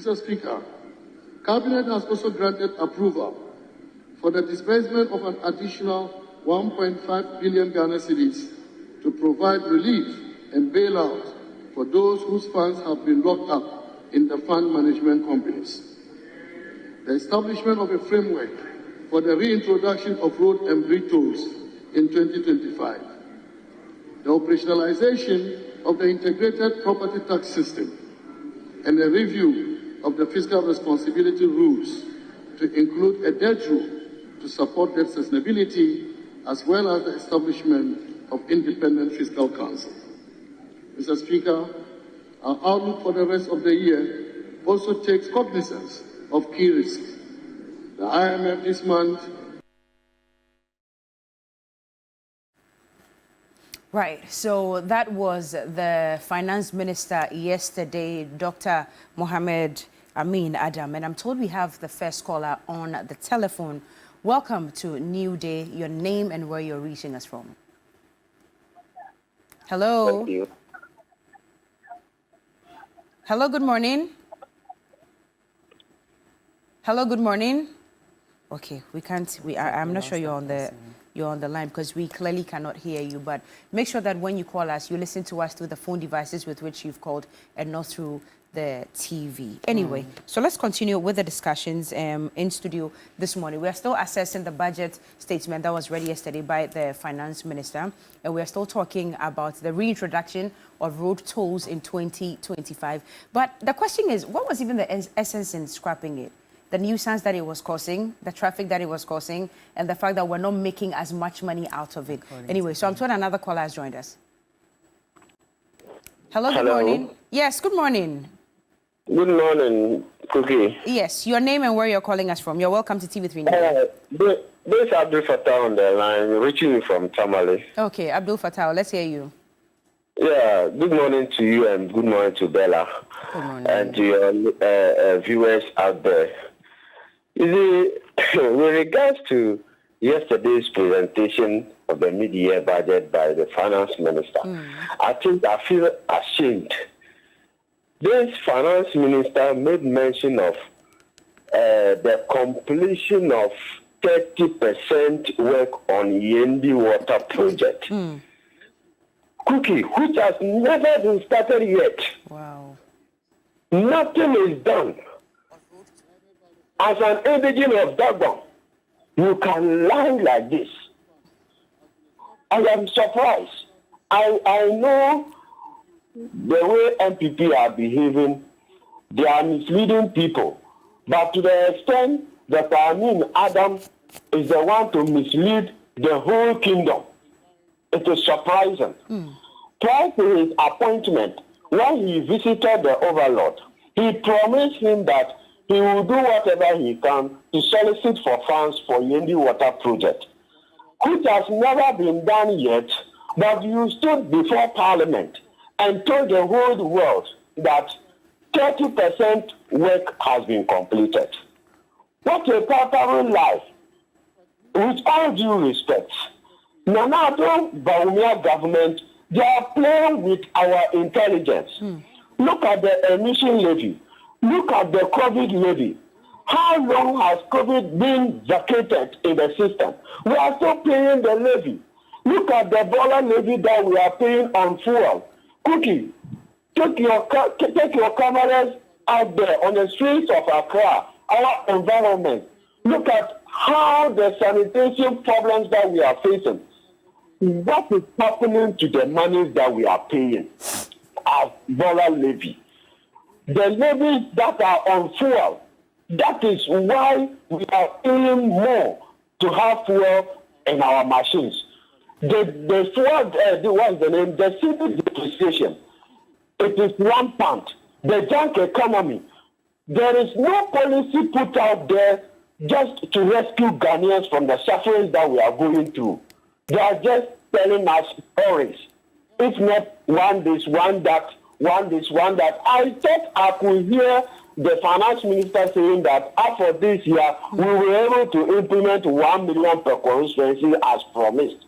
Mr. Speaker, Cabinet has also granted approval for the disbursement of an additional 1.5 billion Ghana cedis to provide relief and bailout for those whose funds have been locked up in the fund management companies. The establishment of a framework for the reintroduction of road and bridge tolls in 2025. The operationalization of the integrated property tax system and a review of the fiscal responsibility rules to include a debt rule to support debt sustainability, as well as the establishment of independent fiscal council. Mr. Speaker, our outlook for the rest of the year also takes cognizance of key risks. The IMF this month. Right, so that was the finance minister yesterday, Dr. Mohamed Amin Adam, and I'm told we have the first caller on the telephone. Welcome to New Day, your name and where you're reaching us from. Hello. Thank you. Hello, good morning. Hello, good morning. Okay, we can't, I'm not sure you're on the line because we clearly cannot hear you, but make sure that when you call us, you listen to us through the phone devices with which you've called and not through the TV. Anyway, so let's continue with the discussions in studio this morning. We are still assessing the budget statement that was read yesterday by the finance minister, and we are still talking about the reintroduction of road tolls in 2025. But the question is, what was even the essence in scrapping it? The nuisance that it was causing, the traffic that it was causing, and the fact that we're not making as much money out of it. Anyway, so I'm told another caller has joined us. Hello, good morning. Yes, good morning. Good morning, Cookie. Yes, your name and where you're calling us from. You're welcome to TV3 News. This is Abdul Fattah on the line, reaching you from Tamale. Okay, Abdul Fattah, let's hear you. Yeah, good morning to you and good morning to Bella. Good morning. And to your viewers out there. You see, with regards to yesterday's presentation of the mid-year budget by the finance minister, I feel ashamed. This finance minister made mention of the completion of 30% work on Yendi water project. Cookie, which has never been started yet. Wow. Nothing is done. As an indigenous of Dagon, you can lie like this. I am surprised. I know the way MPP are behaving, they are misleading people. But to the extent that Amin Adam is the one to mislead the whole kingdom, it is surprising. Prior to his appointment, when he visited the overlord, he promised him that he will do whatever he can to solicit for funds for Yendi Water Project, which has never been done yet, but you stood before Parliament and told the whole world that 30% work has been completed. What a total lie. With all due respect, Nana-Addo Bawumia government, they are playing with our intelligence. Look at the emission levy. Look at the COVID levy. How long has COVID been vacated in the system? We are still paying the levy. Look at the dollar levy that we are paying on fuel. Cookie, take your cameras out there on the streets of Accra, our environment. Look at how the sanitation problems that we are facing. What is happening to the money that we are paying as dollar levy? The levies that are on fuel, that is why we are paying more to have fuel in our machines. The fuel, what's the name? The civil depreciation, it is rampant. The junk economy, there is no policy put out there just to rescue Ghanaians from the sufferings that we are going through. They are just telling us stories. If not one this, one that, one this, one that. I thought I could hear the finance minister saying that after this year, we were able to implement 1 million per constituency as promised.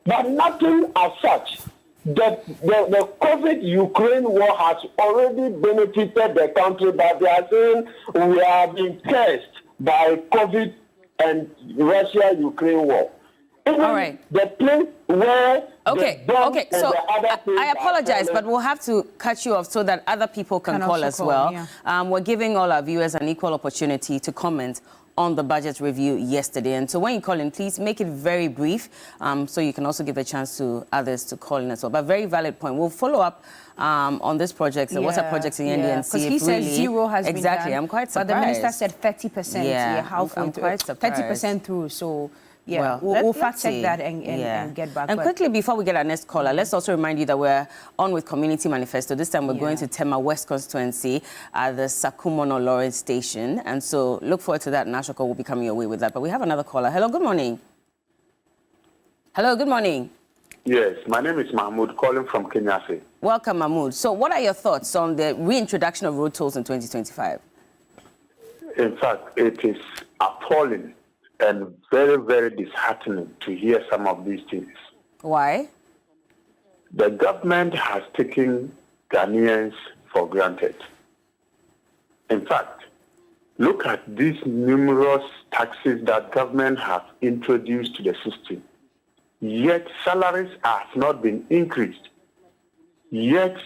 But nothing as such. the COVID-Ukraine war has already benefited the country, but they are saying we are being cursed by COVID and Russia-Ukraine war. Even all right. The place where okay. So I apologize, but we'll have to cut you off so that other people can call as well. Yeah. We're giving all our viewers an equal opportunity to comment on the budget review yesterday. And so when you call in, please make it very brief so you can also give a chance to others to call in as well. But very valid point. We'll follow up on this project, the water projects in India, and see if because he said zero has been done. I'm quite surprised. But the minister said 30%. Yeah, I'm quite surprised. 30% through, so... Yeah, well, we'll fact check that and get back. And quickly, before we get our next caller, let's also remind you that we're on with Community Manifesto. This time we're going to Tema West constituency at the Sakumono Lawrence Station. And so look forward to that. Nashoko will be coming your way with that. But we have another caller. Hello, good morning. Hello, good morning. Yes, my name is Mahmoud, calling from Kenyasi. Welcome, Mahmoud. So what are your thoughts on the reintroduction of road tolls in 2025? In fact, it is appalling and very, very disheartening to hear some of these things. Why? The government has taken Ghanaians for granted. In fact, look at these numerous taxes that government have introduced to the system. Yet salaries have not been increased. Yet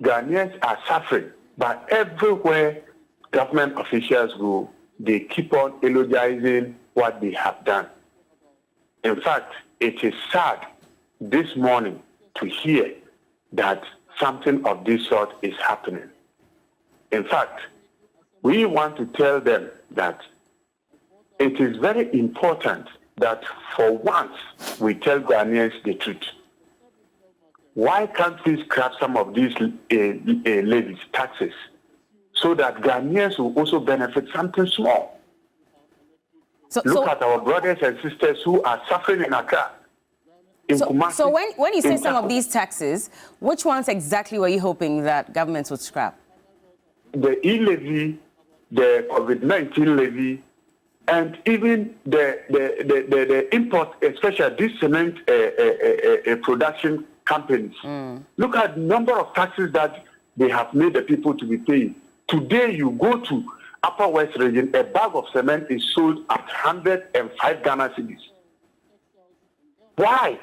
Ghanaians are suffering. But everywhere government officials go, they keep on eulogizing what they have done. In fact, it is sad this morning to hear that something of this sort is happening. In fact, we want to tell them that it is very important that for once we tell Ghanaians the truth. Why can't we scrap some of these levies, taxes, so that Ghanaians will also benefit something small? Look at our brothers and sisters who are suffering in Accra. So when you say some of these taxes, which ones exactly were you hoping that governments would scrap? The e-levy, the COVID-19 levy, and even the import, especially these cement production companies. Look at the number of taxes that they have made the people to be paying. Today you go to Upper West region, a bag of cement is sold at 105 Ghana cedis. Why?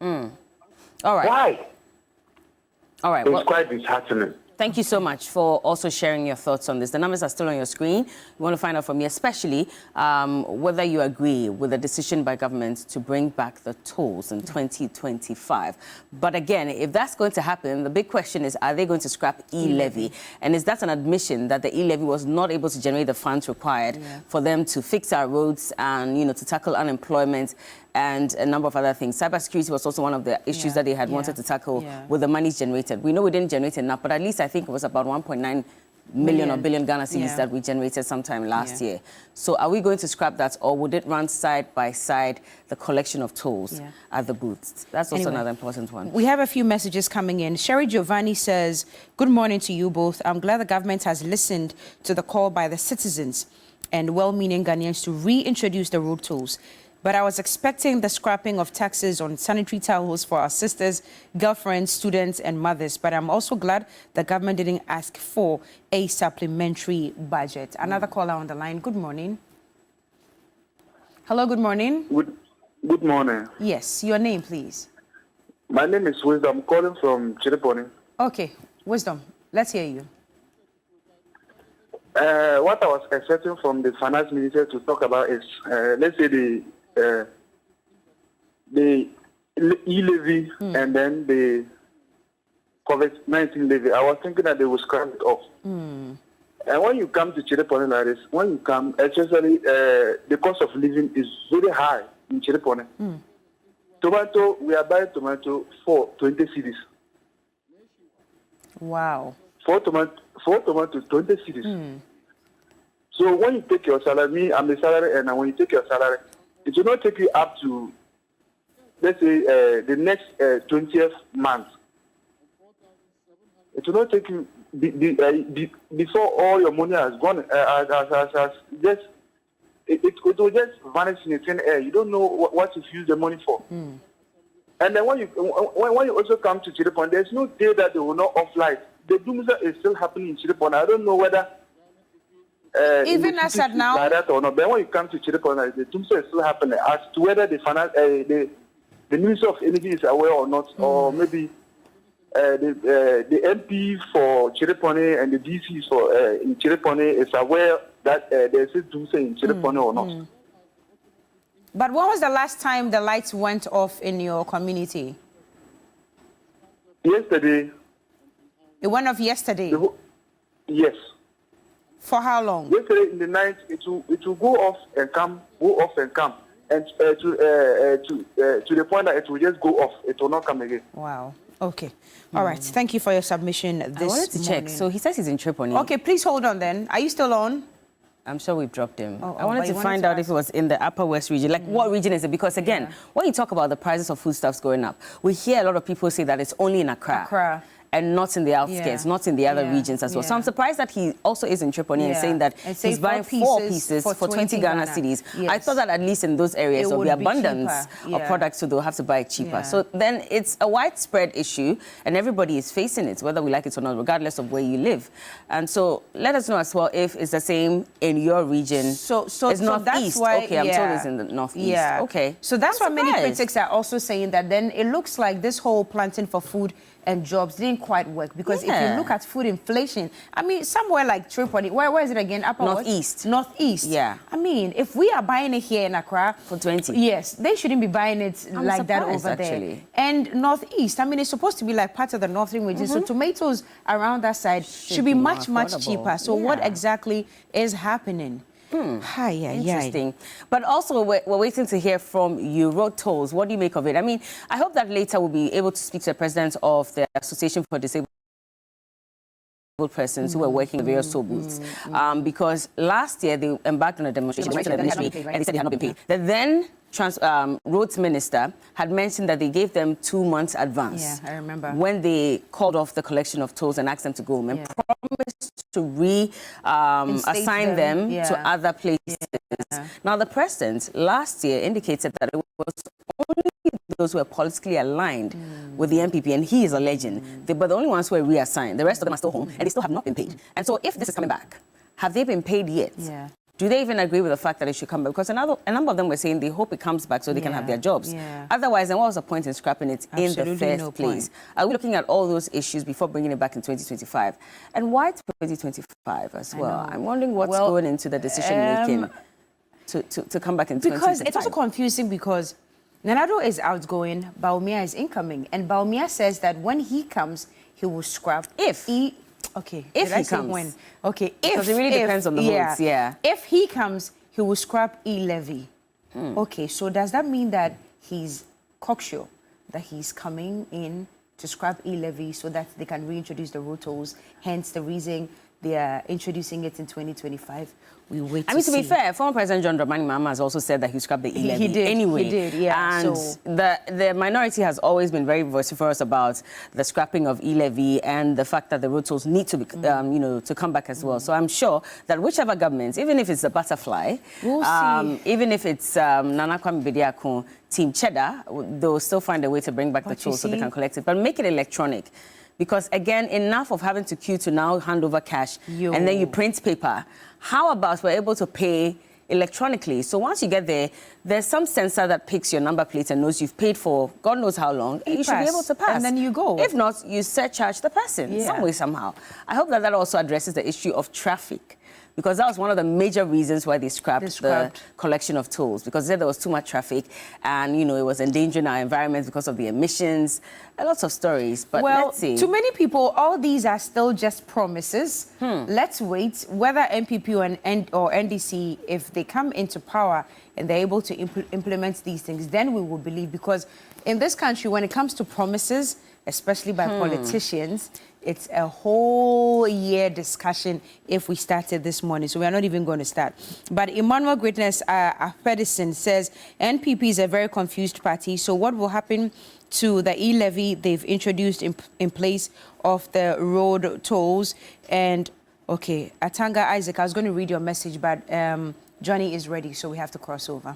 All right. Why? All right. It's quite disheartening. Thank you so much for also sharing your thoughts on this. The numbers are still on your screen. We want to find out from you, especially whether you agree with the decision by government to bring back the tolls in 2025. But again, if that's going to happen, the big question is, are they going to scrap e-levy? And is that an admission that the e-levy was not able to generate the funds required for them to fix our roads and, you know, to tackle unemployment and a number of other things? Cybersecurity was also one of the issues that they had wanted to tackle with the monies generated. We know we didn't generate enough, but at least I think it was about 1.9 million or billion Ghana cedis that we generated sometime last year. So are we going to scrap that, or would it run side by side the collection of tolls at the booths? That's also another important one. We have a few messages coming in. Sherry Giovanni says, good morning to you both. I'm glad the government has listened to the call by the citizens and well-meaning Ghanaians to reintroduce the road tolls. But I was expecting the scrapping of taxes on sanitary towels for our sisters, girlfriends, students, and mothers. But I'm also glad the government didn't ask for a supplementary budget. Another caller on the line. Good morning. Hello, good morning. Good morning. Yes, your name, please. My name is Wisdom. I'm calling from Chiriponi. Okay, Wisdom, let's hear you. What I was expecting from the finance minister to talk about is, let's say the e-levy and then the COVID-19 levy. I was thinking that they would scrap it off. And when you come to Chiriponi like this, when you come, especially the cost of living is very high in Chiriponi. Tomato, we are buying tomato for 20 cedis. Wow. 4 tomatoes, 20 cedis. So when you take your salary, I'm the salary, and when you take your salary, it will not take you up to, let's say, the next 20th month. It will not take you before all your money has gone. It will just vanish in the thin air. You don't know what to use the money for. And then when you also come to Chiripon, there's no day that they will not off light. The doomsday is still happening in Chiripon. I don't know whether even as at now, like that or not. But when you come to Chiripon, the doomsday is still happening. As to whether the Ministry of Energy is aware or not, or maybe the MP for Chiripone and the DC for in Chiripone is aware that there's a doomsday in Chiripone or not. But when was the last time the lights went off in your community? Yesterday. It went off yesterday? Yes. For how long? Yesterday in the night, it will go off and come, and to the point that it will just go off. It will not come again. Wow. Okay. All right. Thank you for your submission this I wanted to morning. check. So he says he's in Tripoli. Okay, please hold on then. Are you still on? I'm sure we've dropped him. I but wanted to you find wanted to out if it was in the Upper West region. Like, what region is it? Because, again, when you talk about the prices of foodstuffs going up, we hear a lot of people say that it's only in Accra. And not in the outskirts, not in the other regions as well. So I'm surprised that he also is in Tripoli and saying that he's buying 4 pieces for 20 Ghana cedis. I thought that at least in those areas there would be abundance of products, so they'll have to buy it cheaper. So then it's a widespread issue, and everybody is facing it, whether we like it or not, regardless of where you live. And so let us know as well if it's the same in your region. So it's northeast. Okay, I'm told it's in the northeast. Okay. So that's why many critics are also saying that then it looks like this whole planting for food and jobs didn't quite work, because if you look at food inflation, I mean, somewhere like Tripoli, where is it again? Upper Northeast. Northeast. Yeah. I mean, if we are buying it here in Accra for 20, yes, they shouldn't be buying it like that over actually. there. And Northeast, I mean, it's supposed to be like part of the northern region, so tomatoes around that side should be much cheaper. So what exactly is happening? Interesting. But also, we're waiting to hear from you. Road tolls, what do you make of it? I mean, I hope that later we'll be able to speak to the president of the Association for Disabled persons who were working in various toll booths. Because last year they embarked on a demonstration and they said they had not been paid. The then roads minister had mentioned that they gave them 2 months advance. Yeah, I remember. When they called off the collection of tolls and asked them to go home and promised to assign them to other places. Now, the president last year indicated that it was only those who are politically aligned with the MPP, and he is a legend. But the only ones who were reassigned, the rest of them are still home, and they still have not been paid. And so if this is coming back, have they been paid yet? Yeah. Do they even agree with the fact that it should come back? Because a number of them were saying they hope it comes back so they can have their jobs. Otherwise, then what was the point in scrapping it in the first place? Are we looking at all those issues before bringing it back in 2025? And why 2025 as well? I'm wondering what's going into the decision-making to come back in 2025. Because it's also confusing, because Nanado is outgoing, Baumia is incoming. And Baumia says that when he comes, he will scrap. If he comes. When? Okay, because it really depends on the votes, If he comes, he will scrap e-levy. Okay, so does that mean that he's cocksure that he's coming in to scrap e-levy so that they can reintroduce the road tolls, hence the reason they are introducing it in 2025? We wait to be fair, former President John Dramani Mahama has also said that he scrapped the e-levy. He did. Anyway. He did, yeah. And the minority has always been very vociferous about the scrapping of e-levy and the fact that the road tolls need to be, to come back as well. So I'm sure that whichever government, even if it's the butterfly, even if it's Nana Kwame Bediako, Team Cheddar, they'll still find a way to bring back the tolls so they can collect it. But make it electronic. Because, again, enough of having to queue to now hand over cash and then you print paper. How about we're able to pay electronically? So once you get there, there's some sensor that picks your number plate and knows you've paid for God knows how long. You should be able to pass. And then you go. If not, you surcharge the person some way, somehow. I hope that also addresses the issue of traffic. Because that was one of the major reasons why they scrapped the collection of tolls, because there was too much traffic and, it was endangering our environment because of the emissions. Lots of stories, but let's see. To many people, all these are still just promises. Let's wait whether MPP or NDC, if they come into power and they're able to implement these things, then we will believe. Because in this country, when it comes to promises, especially by politicians, it's a whole year discussion if we started this morning. So we are not even going to start. But Emmanuel Greatness Pedersen says, NPP is a very confused party. So what will happen to the e-levy they've introduced in place of the road tolls? And, okay, Atanga Isaac, I was going to read your message, but Johnny is ready, so we have to cross over.